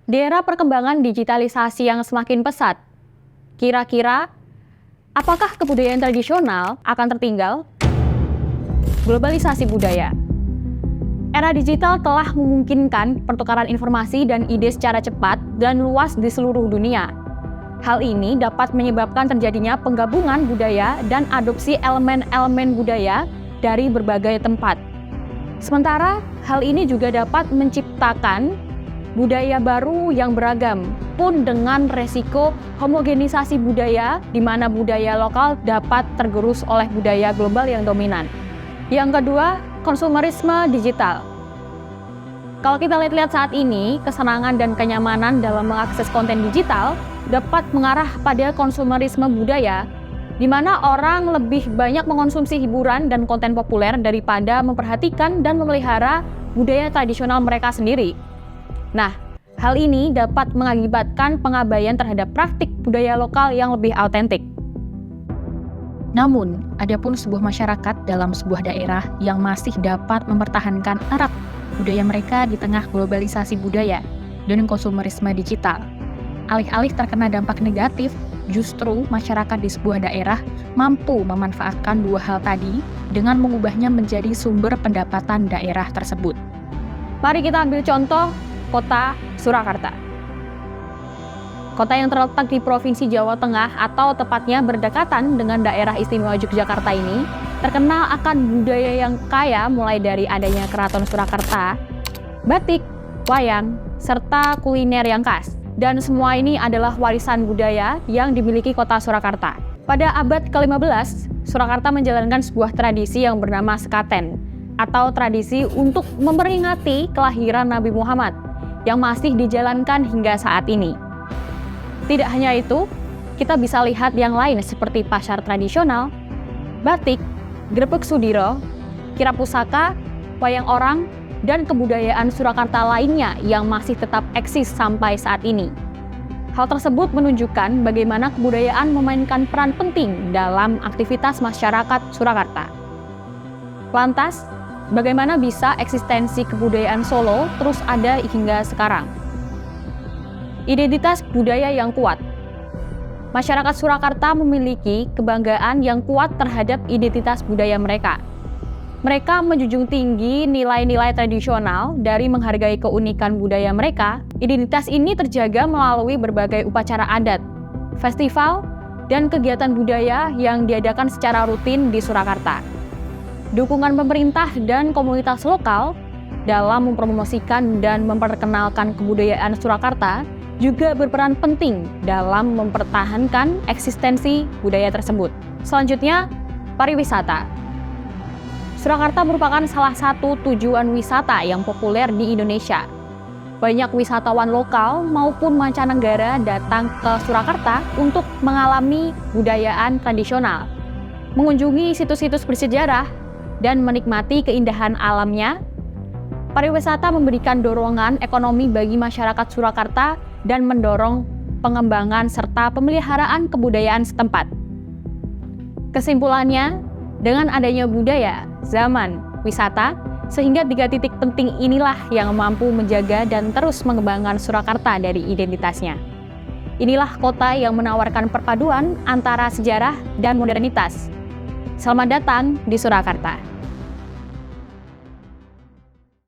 Di era perkembangan digitalisasi yang semakin pesat, kira-kira apakah kebudayaan tradisional akan tertinggal? Globalisasi budaya. Era digital telah memungkinkan pertukaran informasi dan ide secara cepat dan luas di seluruh dunia. Hal ini dapat menyebabkan terjadinya penggabungan budaya dan adopsi elemen-elemen budaya dari berbagai tempat. Sementara, hal ini juga dapat menciptakan budaya baru yang beragam, pun dengan resiko homogenisasi budaya, di mana budaya lokal dapat tergerus oleh budaya global yang dominan. Yang kedua, konsumerisme digital. Kalau kita lihat-lihat saat ini, kesenangan dan kenyamanan dalam mengakses konten digital dapat mengarah pada konsumerisme budaya, di mana orang lebih banyak mengonsumsi hiburan dan konten populer daripada memperhatikan dan memelihara budaya tradisional mereka sendiri. Nah, hal ini dapat mengakibatkan pengabaian terhadap praktik budaya lokal yang lebih autentik. Namun, ada pun sebuah masyarakat dalam sebuah daerah yang masih dapat mempertahankan erat budaya mereka di tengah globalisasi budaya dan konsumerisme digital. Alih-alih terkena dampak negatif, justru masyarakat di sebuah daerah mampu memanfaatkan dua hal tadi dengan mengubahnya menjadi sumber pendapatan daerah tersebut. Mari kita ambil contoh Kota Surakarta. Kota yang terletak di Provinsi Jawa Tengah atau tepatnya berdekatan dengan daerah istimewa Yogyakarta ini terkenal akan budaya yang kaya, mulai dari adanya Keraton Surakarta, batik, wayang, serta kuliner yang khas. Dan semua ini adalah warisan budaya yang dimiliki Kota Surakarta. Pada abad ke-15, Surakarta menjalankan sebuah tradisi yang bernama Sekaten, atau tradisi untuk memperingati kelahiran Nabi Muhammad, yang masih dijalankan hingga saat ini. Tidak hanya itu, kita bisa lihat yang lain seperti pasar tradisional, batik, grebek sudiro, kirap pusaka, wayang orang, dan kebudayaan Surakarta lainnya yang masih tetap eksis sampai saat ini. Hal tersebut menunjukkan bagaimana kebudayaan memainkan peran penting dalam aktivitas masyarakat Surakarta. Lantas, bagaimana bisa eksistensi kebudayaan Solo terus ada hingga sekarang? Identitas budaya yang kuat. Masyarakat Surakarta memiliki kebanggaan yang kuat terhadap identitas budaya mereka. Mereka menjunjung tinggi nilai-nilai tradisional dari menghargai keunikan budaya mereka. Identitas ini terjaga melalui berbagai upacara adat, festival, dan kegiatan budaya yang diadakan secara rutin di Surakarta. Dukungan pemerintah dan komunitas lokal dalam mempromosikan dan memperkenalkan kebudayaan Surakarta juga berperan penting dalam mempertahankan eksistensi budaya tersebut. Selanjutnya, pariwisata. Surakarta merupakan salah satu tujuan wisata yang populer di Indonesia. Banyak wisatawan lokal maupun mancanegara datang ke Surakarta untuk mengalami budayaan tradisional, mengunjungi situs-situs bersejarah, dan menikmati keindahan alamnya. Pariwisata memberikan dorongan ekonomi bagi masyarakat Surakarta dan mendorong pengembangan serta pemeliharaan kebudayaan setempat. Kesimpulannya, dengan adanya budaya, zaman, wisata, sehingga 3 titik penting inilah yang mampu menjaga dan terus mengembangkan Surakarta dari identitasnya. Inilah kota yang menawarkan perpaduan antara sejarah dan modernitas. Selamat datang di Surakarta.